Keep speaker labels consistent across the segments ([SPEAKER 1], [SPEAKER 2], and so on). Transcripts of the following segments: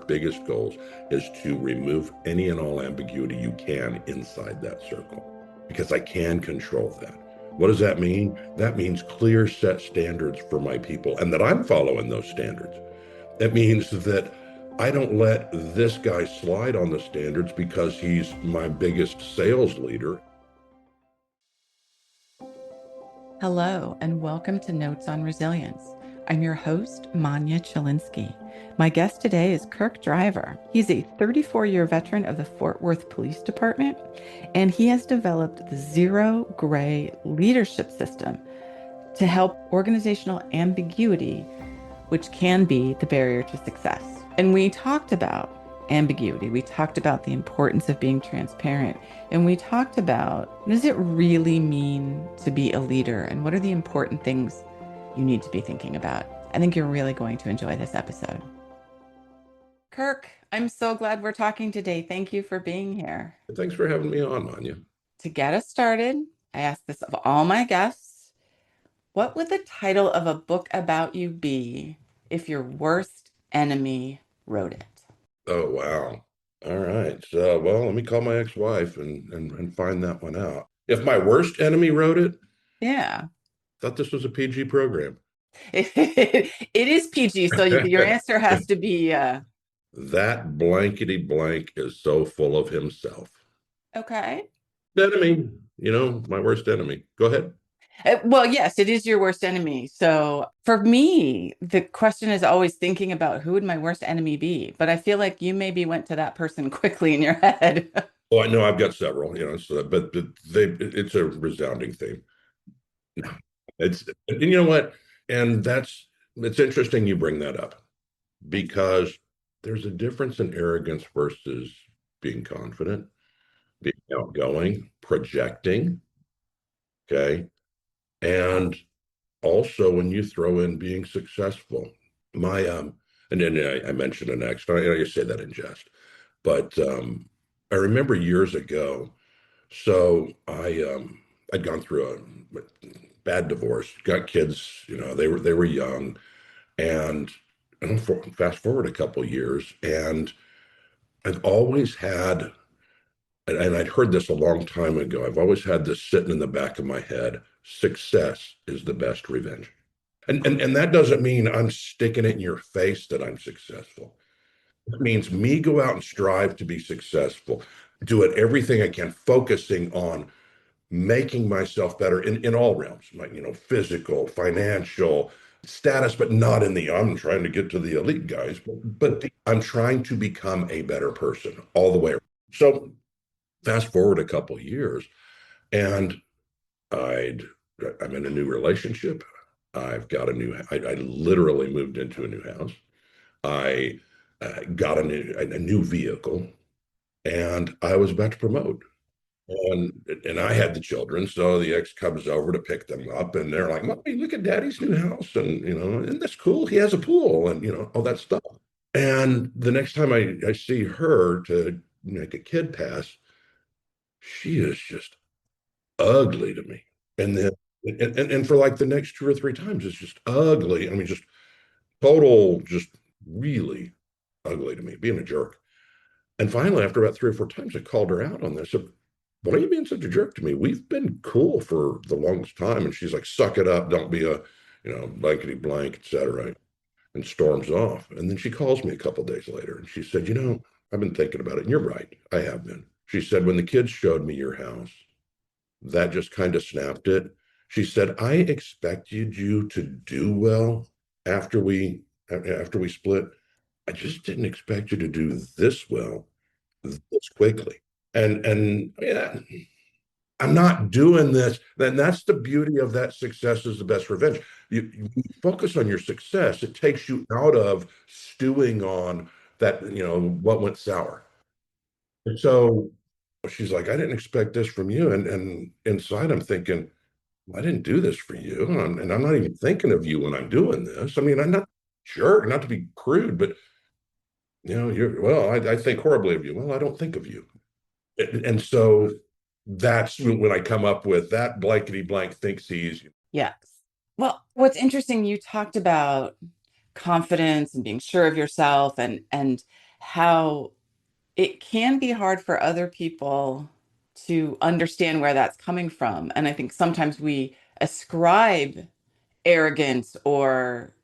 [SPEAKER 1] biggest goals is to remove any and all ambiguity you can inside that circle, because I can control that. What does that mean? That means clear set standards for my people and that I'm following those standards. It means that I don't let this guy slide on the standards because he's my biggest sales leader.
[SPEAKER 2] Hello, and welcome to Notes on Resilience. I'm your host, Manya Chilinsky. My guest today is Kirk Driver. He's a 34-year veteran of the Fort Worth Police Department, and he has developed the Zero Gray leadership system to help organizational ambiguity, which can be the barrier to success. And we talked about ambiguity. We talked about the importance of being transparent. And we talked about, what does it really mean to be a leader? And what are the important things you need to be thinking about? I think you're really going to enjoy this episode. Kirk, I'm so glad we're talking today. Thank you for being here.
[SPEAKER 1] Thanks for having me on, Manya.
[SPEAKER 2] To get us started, I ask this of all my guests. What would the title of a book about you be if your worst enemy wrote it?
[SPEAKER 1] Oh, wow. All right. So, well, let me call my ex-wife and find that one out. If my worst enemy wrote it,
[SPEAKER 2] Yeah.
[SPEAKER 1] thought this was a PG program.
[SPEAKER 2] It is PG, so your answer has to be
[SPEAKER 1] That blankety blank is so full of himself.
[SPEAKER 2] okay.
[SPEAKER 1] Enemy, my worst enemy. Go ahead.
[SPEAKER 2] Well, yes, it is your worst enemy. So for me, the question is always thinking about who would my worst enemy be. But I feel like you maybe went to that person quickly in your head.
[SPEAKER 1] Oh, I know I've got several, but it's a resounding theme. And you know what? And it's interesting you bring that up because there's a difference in arrogance versus being confident, being outgoing, projecting. Okay. And also when you throw in being successful, my and then I mentioned an ex, I say that in jest, but I remember years ago. So I'd gone through a bad divorce, got kids, they were young, and fast forward a couple years, and I've always had, and I'd heard this a long time ago. I've always had this sitting in the back of my head: success is the best revenge. And that doesn't mean I'm sticking it in your face that I'm successful. It means me go out and strive to be successful, do it everything I can, focusing on making myself better in all realms, like, physical, financial, status, but not in the I'm trying to get to the elite guys, but I'm trying to become a better person all the way around. So fast forward a couple years, and I'd I'm in a new relationship. I've got I literally moved into a new house. I got a new vehicle, and I was about to promote. And I had the children, so the ex comes over to pick them up, and they're like, "Mommy, look at Daddy's new house, and isn't this cool? He has a pool, and all that stuff." And the next time I see her to make a kid pass, she is just ugly to me. And then and for like the next two or three times, it's just ugly. I mean, just total, just really ugly to me, being a jerk. And finally, after about three or four times, I called her out on this. I said, "Why are you being such a jerk to me? We've been cool for the longest time." And she's like, "Suck it up. Don't be a, blankety blank, etc." And storms off. And then she calls me a couple days later and she said, "I've been thinking about it. And you're right. I have been." She said, "When the kids showed me your house, that just kind of snapped it." She said, "I expected you to do well after we split. I just didn't expect you to do this well this quickly." And yeah, I'm not doing this. Then that's the beauty of that success is the best revenge. You focus on your success. It takes you out of stewing on that, what went sour. And so she's like, "I didn't expect this from you." And inside I'm thinking, "Well, I didn't do this for you. And I'm not even thinking of you when I'm doing this. I mean, I'm not sure, not to be crude, but I think horribly of you." "Well, I don't think of you." And so that's when I come up with that blankety blank thinks he's.
[SPEAKER 2] Yes. Well, what's interesting, you talked about confidence and being sure of yourself and how it can be hard for other people to understand where that's coming from. And I think sometimes we ascribe arrogance or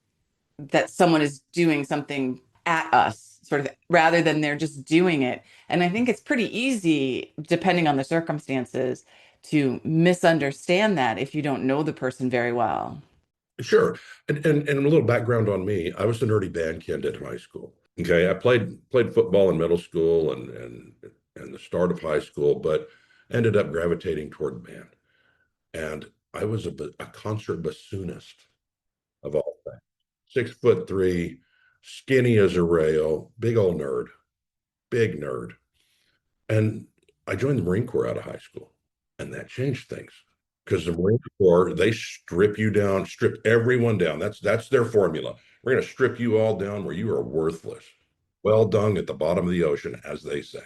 [SPEAKER 2] that someone is doing something at us, sort of, rather than they're just doing it. And I think it's pretty easy, depending on the circumstances, to misunderstand that if you don't know the person very well.
[SPEAKER 1] Sure. And a little background on me. I was a nerdy band kid in high school. Okay. I played football in middle school and the start of high school, but ended up gravitating toward band. And I was a concert bassoonist of all things. 6'3", skinny as a rail, big old nerd, big nerd. And I joined the Marine Corps out of high school, and that changed things because the Marine Corps, they strip you down, strip everyone down. That's their formula. We're going to strip you all down where you are worthless, well dung at the bottom of the ocean, as they say.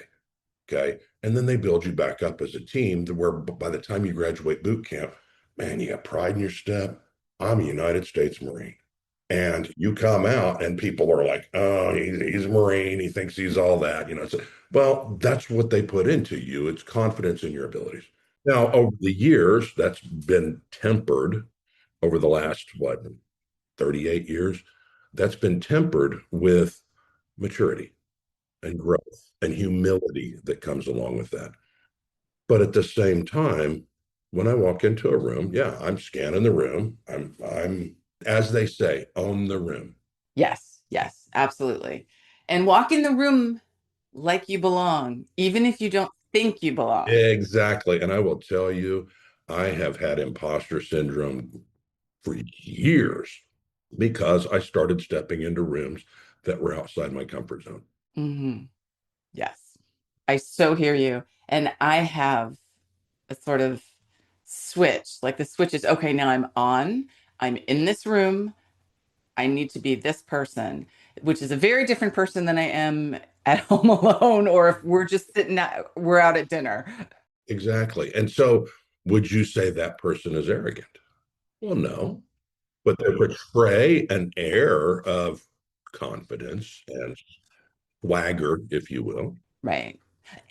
[SPEAKER 1] Okay, and then they build you back up as a team to where by the time you graduate boot camp, man, you got pride in your step. I'm a United States Marine. And you come out and people are like, oh, he's a Marine. He thinks he's all that, So, well, that's what they put into you. It's confidence in your abilities. Now, over the years, that's been tempered over the last, what, 38 years? That's been tempered with maturity and growth and humility that comes along with that. But at the same time, when I walk into a room, yeah, I'm scanning the room. I'm, as they say, own the room.
[SPEAKER 2] Yes, yes, absolutely. And walk in the room like you belong, even if you don't think you belong.
[SPEAKER 1] Exactly. And I will tell you, I have had imposter syndrome for years because I started stepping into rooms that were outside my comfort zone.
[SPEAKER 2] Hmm. Yes, I so hear you. And I have a sort of switch, like the switch is okay, now I'm on, I'm in this room, I need to be this person, which is a very different person than I am at home alone, or if we're just we're out at dinner.
[SPEAKER 1] Exactly. And so, would you say that person is arrogant? Well, no, but they portray an air of confidence and swagger, if you will.
[SPEAKER 2] Right.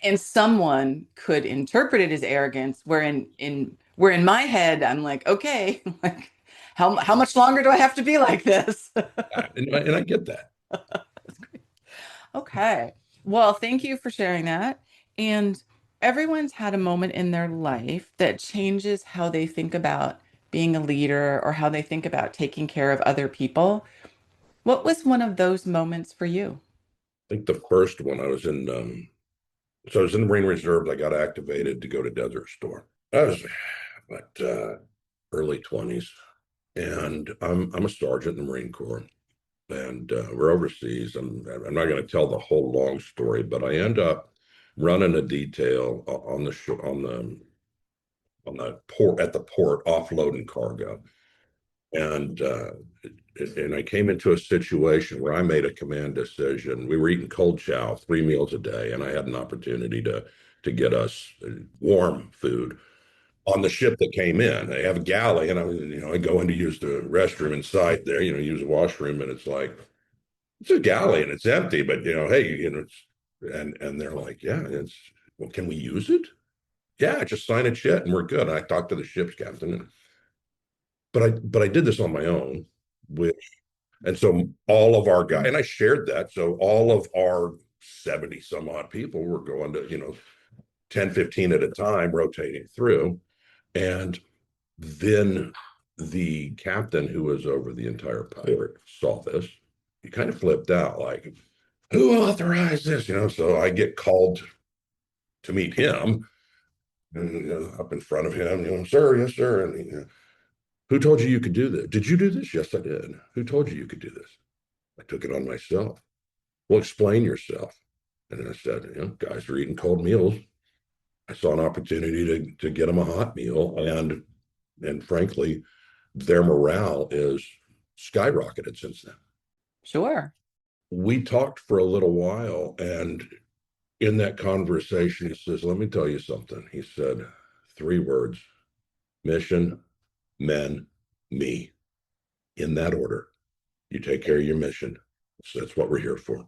[SPEAKER 2] And someone could interpret it as arrogance, where in my head I'm like, okay, like how much longer do I have to be like this?
[SPEAKER 1] And I get that.
[SPEAKER 2] Okay. Well, thank you for sharing that. And everyone's had a moment in their life that changes how they think about being a leader or how they think about taking care of other people. What was one of those moments for you?
[SPEAKER 1] I think the first one I was in, so I was in the Marine Reserve. I got activated to go to Desert Storm. I was, what, early 20s, and I'm a sergeant in the Marine Corps, and we're overseas. I'm not going to tell the whole long story, but I end up running a detail on the on the port at the port, offloading cargo, and I came into a situation where I made a command decision. We were eating cold chow 3 meals a day, and I had an opportunity to get us warm food on the ship that came in. They have a galley, and I go in to use the restroom inside there, use the washroom, and it's like it's a galley and it's empty, but hey, and they're like, yeah, it's well, can we use it? Yeah, just sign it shit, and we're good. And I talked to the ship's captain, but I did this on my own, which and so all of our guys, and I shared that. So all of our 70 some odd people were going to, 10, 15 at a time, rotating through. And then the captain who was over the entire pirate saw this. He kind of flipped out, like, who authorized this? So I get called to meet him and up in front of him, sir, yes, sir. And who told you you could do this? Did you do this? Yes, I did. Who told you you could do this? I took it on myself. Well, explain yourself. And then I said, guys are eating cold meals. I saw an opportunity to get them a hot meal, and frankly, their morale is skyrocketed since then.
[SPEAKER 2] Sure.
[SPEAKER 1] We talked for a little while, and in that conversation, he says, "Let me tell you something." He said, 3 words: mission, men, me. In that order. You take care of your mission. So that's what we're here for.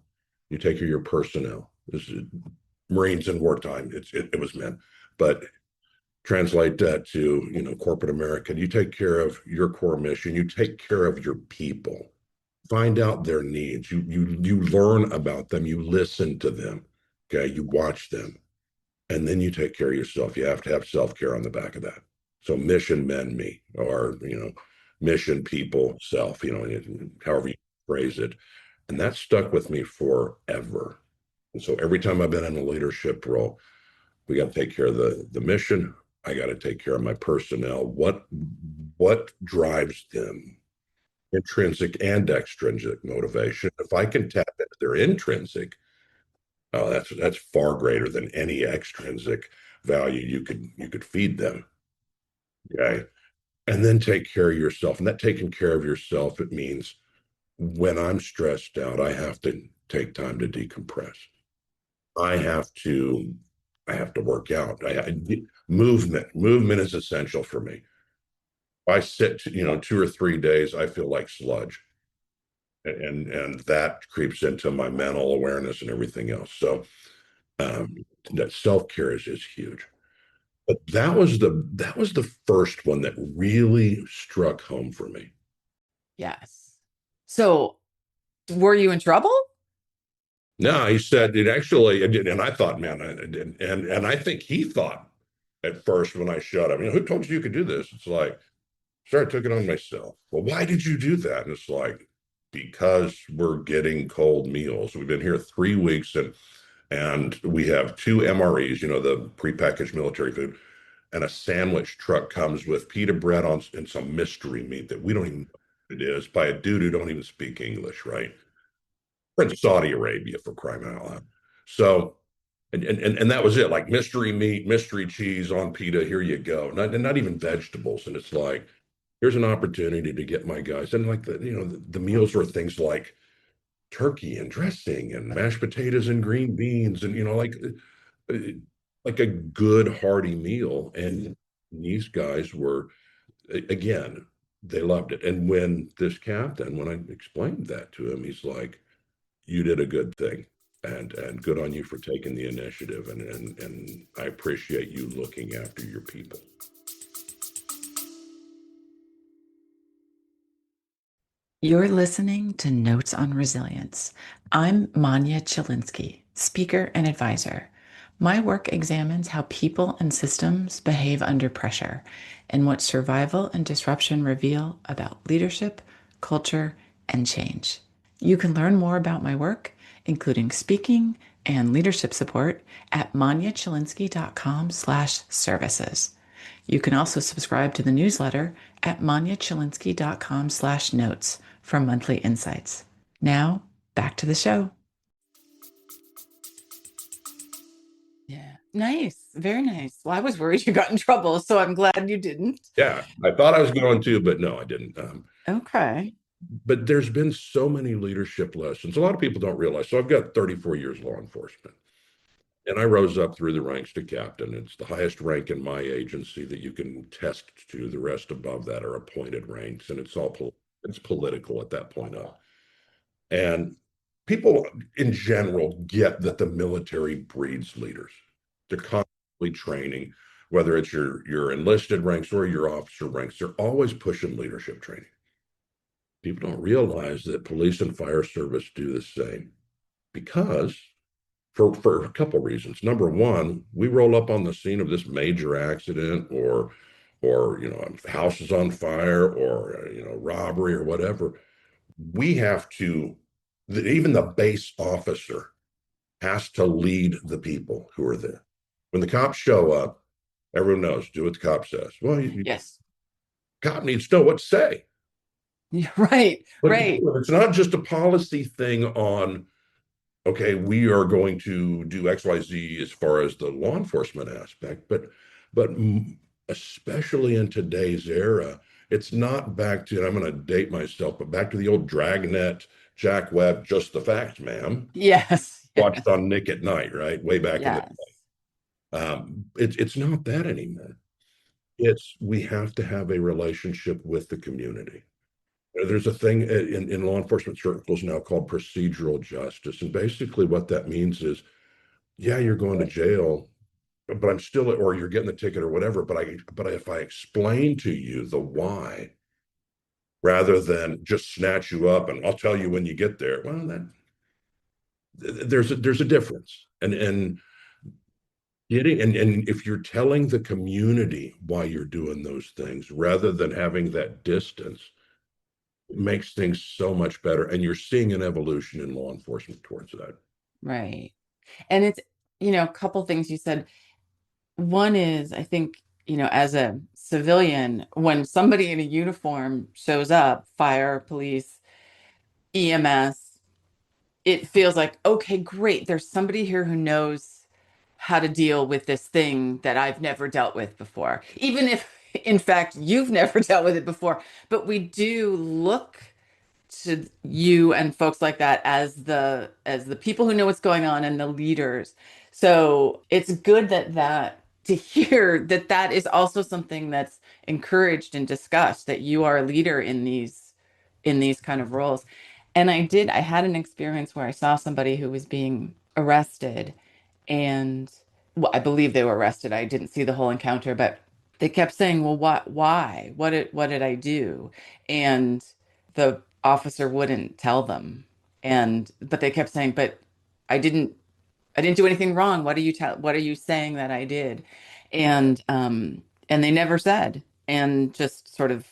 [SPEAKER 1] You take care of your personnel. This is Marines in wartime. It was men, but translate that to, corporate America. You take care of your core mission. You take care of your people. Find out their needs. You learn about them. You listen to them. Okay, you watch them, and then you take care of yourself. You have to have self-care on the back of that. So mission men me, or mission people self. However you phrase it, and that stuck with me forever. And so every time I've been in a leadership role, we got to take care of the mission. I got to take care of my personnel. What drives them? Intrinsic and extrinsic motivation. If I can tap into their intrinsic, oh, that's far greater than any extrinsic value you could feed them. Okay. And then take care of yourself. And that taking care of yourself, it means when I'm stressed out, I have to take time to decompress. I have to I have to work out. Movement is essential for me. If I sit, 2 or 3 days, I feel like sludge, and that creeps into my mental awareness and everything else. So um, that self care is huge. But that was the first one that really struck home for me.
[SPEAKER 2] Yes. So, were you in trouble?
[SPEAKER 1] No, he said it actually, and I thought, man, and I think he thought at first when I shut him, who told you could do this? It's like, sure, I took it on myself. Well, why did you do that? And it's like, because we're getting cold meals. We've been here 3 weeks, and we have two MREs, the prepackaged military food, and a sandwich truck comes with pita bread on and some mystery meat that we don't even know what it is, by a dude who don't even speak English, right? We're in Saudi Arabia, for crying out loud. So, and that was it, like mystery meat, mystery cheese on pita. Here you go. Not even vegetables. And it's like, here's an opportunity to get my guys. And like the meals were things like turkey and dressing and mashed potatoes and green beans, and uh, like a good hearty meal. And these guys were, again, they loved it. And when I explained that to him, he's like, you did a good thing, and good on you for taking the initiative, and I appreciate you looking after your people.
[SPEAKER 2] You're listening to Notes on Resilience. I'm Manya Chilinsky, speaker and advisor. My work examines how people and systems behave under pressure and what survival and disruption reveal about leadership, culture, and change. You can learn more about my work, including speaking and leadership support, at manyachilinsky.com/services. You can also subscribe to the newsletter at manyachilinsky.com/notes for monthly insights. Now, back to the show. Yeah. Nice. Very nice. Well, I was worried you got in trouble, so I'm glad you didn't.
[SPEAKER 1] Yeah, I thought I was going to, but no, I didn't.
[SPEAKER 2] Okay.
[SPEAKER 1] But there's been so many leadership lessons. A lot of people don't realize. So I've got 34 years law enforcement, and I rose up through the ranks to captain. It's the highest rank in my agency that you can test to. The rest above that are appointed ranks, and it's political at that point up. And people in general get that the military breeds leaders. They're constantly training, whether it's your enlisted ranks or your officer ranks, they're always pushing leadership training. People don't realize that police and fire service do the same, because for a couple of reasons. Number one, we roll up on the scene of this major accident, or house is on fire, or robbery or whatever. We have to, even the base officer has to lead the people who are there. When the cops show up, everyone knows, do what the cop says. Well,
[SPEAKER 2] Yes.
[SPEAKER 1] cop needs to know what to say.
[SPEAKER 2] Yeah, right.
[SPEAKER 1] But
[SPEAKER 2] Right.
[SPEAKER 1] it's not just a policy thing on, okay, we are going to do XYZ as far as the law enforcement aspect, but especially in today's era, it's not back to, and I'm going to date myself, but back to the old dragnet, Jack Webb, just the facts, ma'am.
[SPEAKER 2] Yes.
[SPEAKER 1] Watched on Nick at Night, right? Way back in the
[SPEAKER 2] Yes.
[SPEAKER 1] it's not that anymore. It's, we have to have a relationship with the community. There's a thing in law enforcement circles now called procedural justice. And basically, what that means is, yeah, you're going to jail, but I'm still, or you're getting the ticket or whatever. But if I explain to you the why, rather than just snatch you up and I'll tell you when you get there, well, there's a difference. And getting and if you're telling the community why you're doing those things rather than having that distance, it makes things so much better. And you're seeing an evolution in law enforcement towards that.
[SPEAKER 2] Right. And it's, a couple things you said. One is, I think, as a civilian, when somebody in a uniform shows up, fire, police, EMS, it feels like, okay, great. There's somebody here who knows how to deal with this thing that I've never dealt with before. Even if, in fact, you've never dealt with it before. But we do look to you and folks like that as the people who know what's going on and the leaders. So it's good that to hear that is also something that's encouraged and discussed, that you are a leader in these kind of roles. And I had an experience where I saw somebody who was being arrested, and well, I believe they were arrested. I didn't see the whole encounter, but they kept saying, well, why? What did I do? And the officer wouldn't tell them. But they kept saying, but I didn't I didn't do anything wrong. What are you saying that I did? And they never said, and just sort of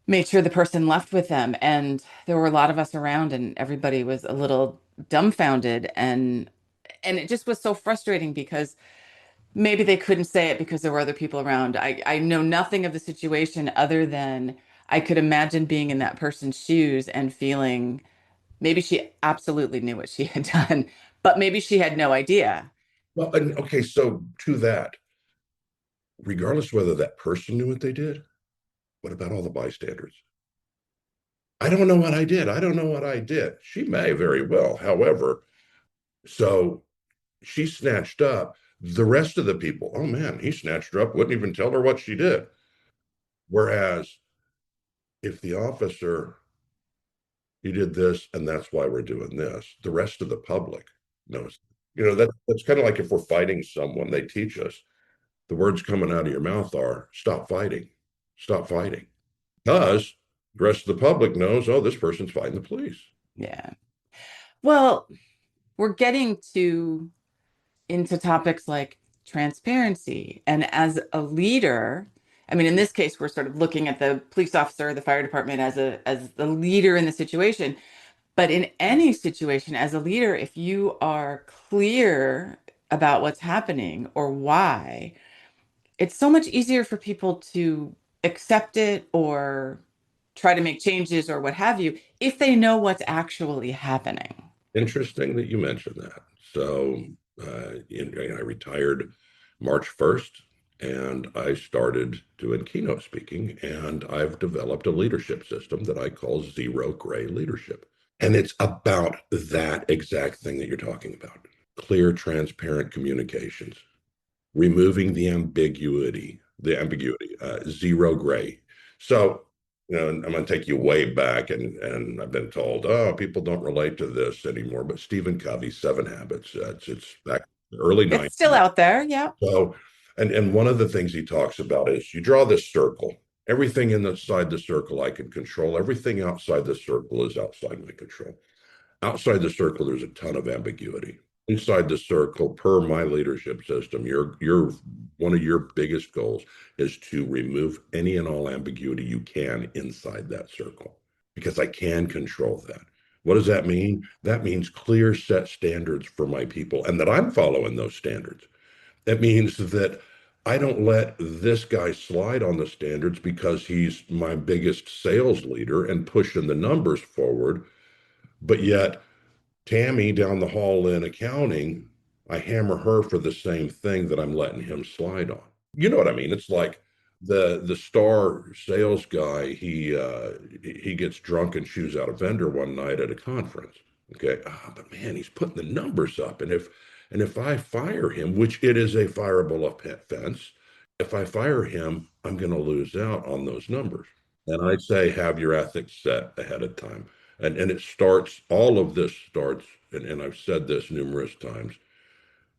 [SPEAKER 2] made sure the person left with them. And there were a lot of us around, and everybody was a little dumbfounded, and it just was so frustrating because maybe they couldn't say it because there were other people around. I know nothing of the situation other than I could imagine being in that person's shoes and feeling maybe she absolutely knew what she had done, but maybe she had no idea.
[SPEAKER 1] Well, and okay, so to that, regardless whether that person knew what they did, what about all the bystanders? I don't know what I did. I don't know what I did. She may very well. However, so she snatched up the rest of the people. Oh man, he snatched her up, wouldn't even tell her what she did. Whereas if the officer, he did this and that's why we're doing this, the rest of the public knows. That's kind of like if we're fighting someone, they teach us the words coming out of your mouth are stop fighting, stop fighting. Because the rest of the public knows, oh, this person's fighting the police.
[SPEAKER 2] Yeah. Well, we're getting to into topics like transparency. And as a leader, I mean, in this case, we're sort of looking at the police officer, the fire department as the leader in the situation. But in any situation, as a leader, if you are clear about what's happening or why, it's so much easier for people to accept it or try to make changes or what have you if they know what's actually happening.
[SPEAKER 1] Interesting that you mentioned that. So I retired March 1st and I started doing keynote speaking and I've developed a leadership system that I call zero gray leadership. And it's about that exact thing that you're talking about. Clear, transparent communications, removing the ambiguity, zero gray. So, I'm going to take you way back, and I've been told, oh, people don't relate to this anymore. But Stephen Covey's Seven Habits, it's back in the early
[SPEAKER 2] It's still
[SPEAKER 1] 90s.
[SPEAKER 2] out there. Yeah.
[SPEAKER 1] So, and one of the things he talks about is you draw this circle. Everything inside the circle I can control. Everything outside the circle is outside my control. Outside the circle, there's a ton of ambiguity. Inside the circle, per my leadership system, your one of your biggest goals is to remove any and all ambiguity you can inside that circle because I can control that. What does that mean? That means clear set standards for my people and that I'm following those standards. That means that I don't let this guy slide on the standards because he's my biggest sales leader and pushing the numbers forward, but yet Tammy down the hall in accounting, I hammer her for the same thing that I'm letting him slide on. You know what I mean? It's like the star sales guy, he gets drunk and chews out a vendor one night at a conference. Okay. But man, he's putting the numbers up. And if I fire him, which it is a fireable offense, if I fire him, I'm going to lose out on those numbers. And I say have your ethics set ahead of time. And it starts, all of this starts, and I've said this numerous times,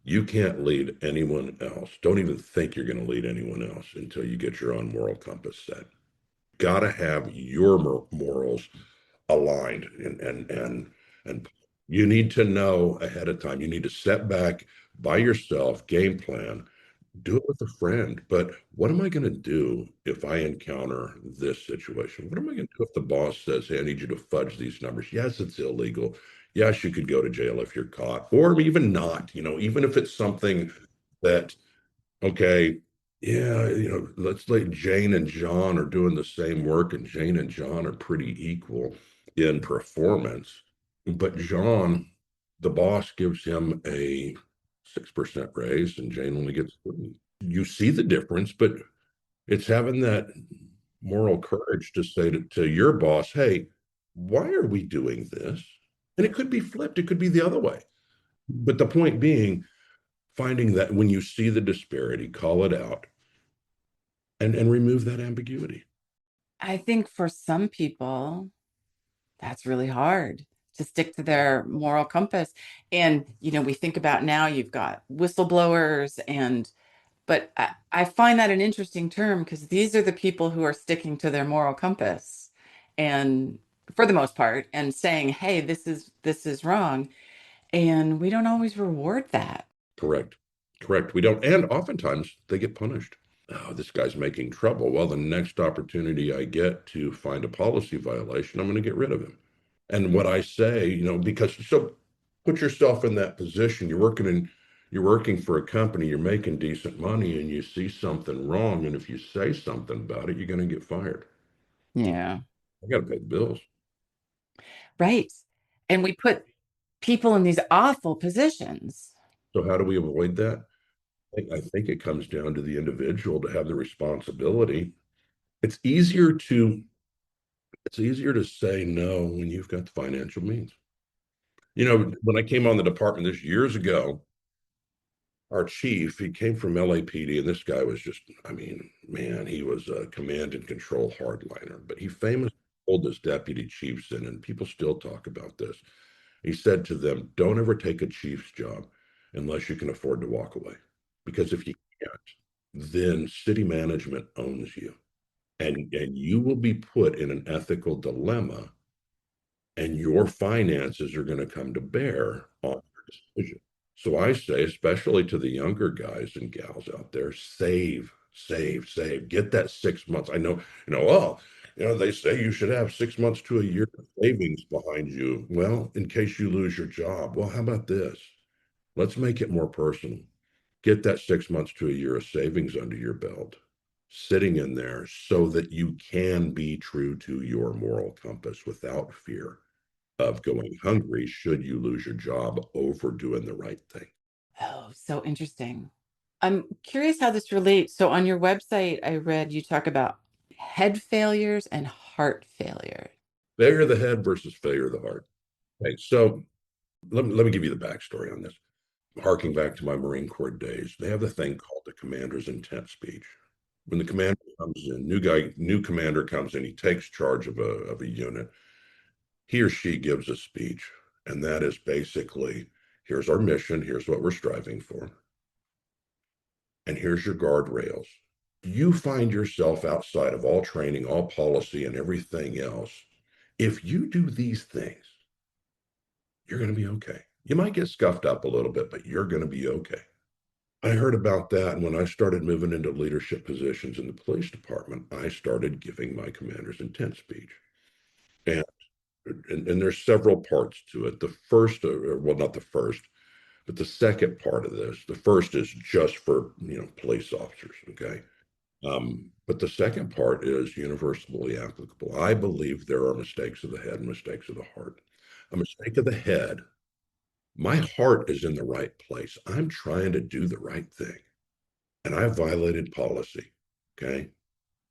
[SPEAKER 1] you can't lead anyone else. Don't even think you're going to lead anyone else until you get your own moral compass set. Got to have your morals aligned, and you need to know ahead of time. You need to set back by yourself, game plan, do it with a friend. But what am I going to do if I encounter this situation? What am I going to do if the boss says, hey, I need you to fudge these numbers? Yes, it's illegal. Yes, you could go to jail if you're caught, or even not, even if it's something that, okay, yeah, let's say Jane and John are doing the same work, and Jane and John are pretty equal in performance. But John, the boss, gives him a 6% raise, and Jane only gets 3. You see the difference, but it's having that moral courage to say to your boss, hey, why are we doing this? And it could be flipped, it could be the other way. But the point being, finding that when you see the disparity, call it out and remove that ambiguity.
[SPEAKER 2] I think for some people, that's really hard to stick to their moral compass. And, we think about now you've got whistleblowers but I find that an interesting term because these are the people who are sticking to their moral compass and for the most part and saying, hey, this is wrong. And we don't always reward that.
[SPEAKER 1] Correct. Correct. We don't. And oftentimes they get punished. Oh, this guy's making trouble. Well, the next opportunity I get to find a policy violation, I'm going to get rid of him. And what I say, because so put yourself in that position. You're working for a company, you're making decent money, and you see something wrong. And if you say something about it, you're going to get fired.
[SPEAKER 2] Yeah.
[SPEAKER 1] I got to pay the bills.
[SPEAKER 2] Right. And we put people in these awful positions.
[SPEAKER 1] So how do we avoid that? I think it comes down to the individual to have the responsibility. It's easier to it's easier to say no when you've got the financial means. When I came on the department this years ago, our chief, he came from LAPD, and this guy was just, I mean, man, he was a command and control hardliner. But he famously told his deputy chiefs in, and people still talk about this. He said to them, don't ever take a chief's job unless you can afford to walk away. Because if you can't, then city management owns you. And you will be put in an ethical dilemma, and your finances are going to come to bear on your decision. So I say, especially to the younger guys and gals out there, save, save, save. Get that 6 months. I know, they say you should have 6 months to a year of savings behind you. Well, in case you lose your job. Well, how about this? Let's make it more personal. Get that 6 months to a year of savings under your belt, sitting in there so that you can be true to your moral compass without fear of going hungry should you lose your job over doing the right thing.
[SPEAKER 2] Oh, so interesting. I'm curious how this relates. So on your website, I read you talk about head failures and heart failure.
[SPEAKER 1] Failure of the head versus failure of the heart. Okay, so let me give you the backstory on this. Harking back to my Marine Corps days, they have the thing called the commander's intent speech. When the commander comes in, new commander comes in, he takes charge of a unit. He or she gives a speech, and that is basically, here's our mission, here's what we're striving for, and here's your guardrails. You find yourself outside of all training, all policy, and everything else. If you do these things, you're going to be okay. You might get scuffed up a little bit, but you're going to be okay. I heard about that, and when I started moving into leadership positions in the police department, I started giving my commander's intent speech. And and there's several parts to it. The first, well, not the first, but the second part of this, the first is just for police officers, okay? But the second part is universally applicable. I believe there are mistakes of the head and mistakes of the heart. A mistake of the head, my heart is in the right place. I'm trying to do the right thing, and I violated policy, okay?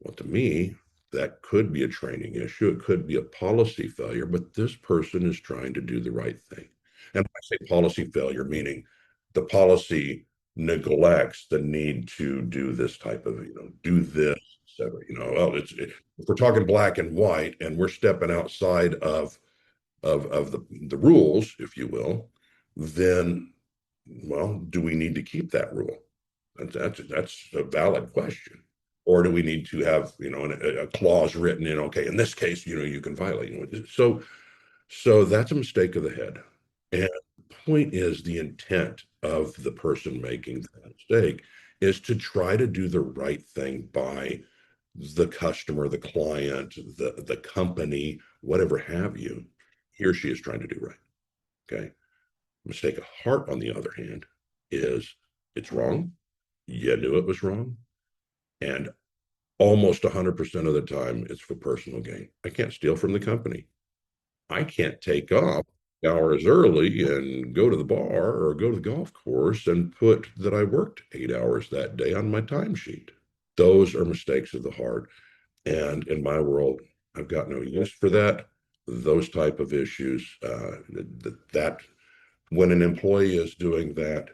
[SPEAKER 1] Well, to me, that could be a training issue. It could be a policy failure, but this person is trying to do the right thing. And when I say policy failure, meaning the policy neglects the need to do this type of, do this cetera. Well, if we're talking black and white and we're stepping outside of the rules, if you will, then, well, do we need to keep that rule? That's a valid question. Or do we need to have, a clause written in, okay, in this case, you can violate. So that's a mistake of the head. And the point is the intent of the person making that mistake is to try to do the right thing by the customer, the client, the company, whatever have you. He or she is trying to do right. Okay. Mistake of heart, on the other hand, is it's wrong. You knew it was wrong. And almost 100% of the time, it's for personal gain. I can't steal from the company. I can't take off hours early and go to the bar or go to the golf course and put that I worked 8 hours that day on my timesheet. Those are mistakes of the heart. And in my world, I've got no use for that. Those type of issues, that when an employee is doing that,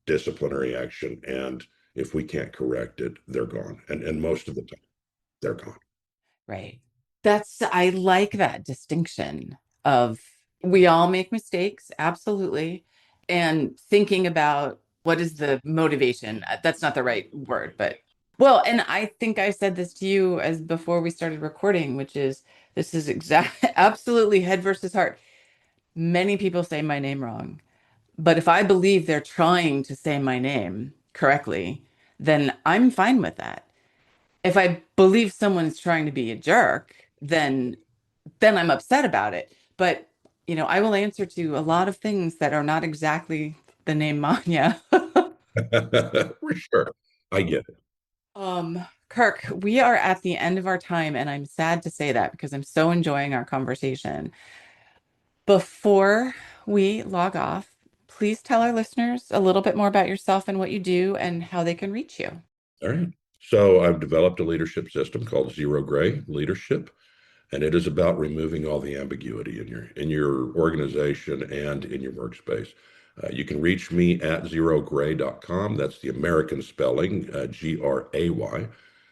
[SPEAKER 1] disciplinary action, and if we can't correct it, they're gone. And most of the time, they're gone.
[SPEAKER 2] Right. I like that distinction of we all make mistakes, absolutely. And thinking about what is the motivation. That's not the right word, but well, and I think I said this to you as before we started recording, which is this is absolutely head versus heart. Many people say my name wrong, but if I believe they're trying to say my name correctly, then I'm fine with that. If I believe someone's trying to be a jerk, then I'm upset about it. But I will answer to a lot of things that are not exactly the name Manya.
[SPEAKER 1] For sure. I get it.
[SPEAKER 2] Kirk, we are at the end of our time, and I'm sad to say that because I'm so enjoying our conversation. Before we log off, please tell our listeners a little bit more about yourself and what you do and how they can reach you.
[SPEAKER 1] All right. So I've developed a leadership system called Zero Gray Leadership, and it is about removing all the ambiguity in your organization and in your workspace. You can reach me at zerogray.com. That's the American spelling, Gray.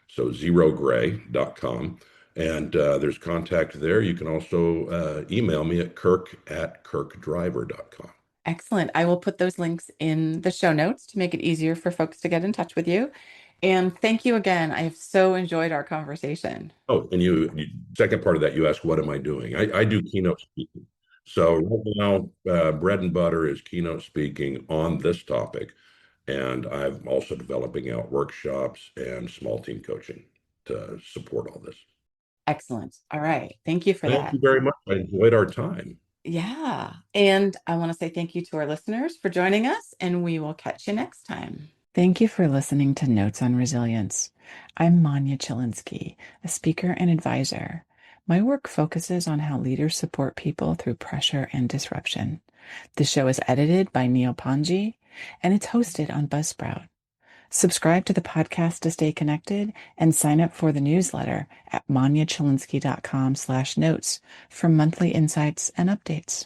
[SPEAKER 1] So zerogray.com. And there's contact there. You can also email me at kirk@kirkdriver.com.
[SPEAKER 2] Excellent. I will put those links in the show notes to make it easier for folks to get in touch with you. And thank you again. I have so enjoyed our conversation.
[SPEAKER 1] Oh, and second part of that, you asked, what am I doing? I do keynote speaking. So right now, bread and butter is keynote speaking on this topic. And I'm also developing out workshops and small team coaching to support all this.
[SPEAKER 2] Excellent. All right. Thank you for
[SPEAKER 1] Thank
[SPEAKER 2] that.
[SPEAKER 1] you very much. I enjoyed our time.
[SPEAKER 2] Yeah. And I want to say thank you to our listeners for joining us, and we will catch you next time. Thank you for listening to Notes on Resilience. I'm Manya Chilinsky, a speaker and advisor. My work focuses on how leaders support people through pressure and disruption. The show is edited by Neil Panji, and it's hosted on Buzzsprout. Subscribe to the podcast to stay connected and sign up for the newsletter at manyachilinsky.com/notes for monthly insights and updates.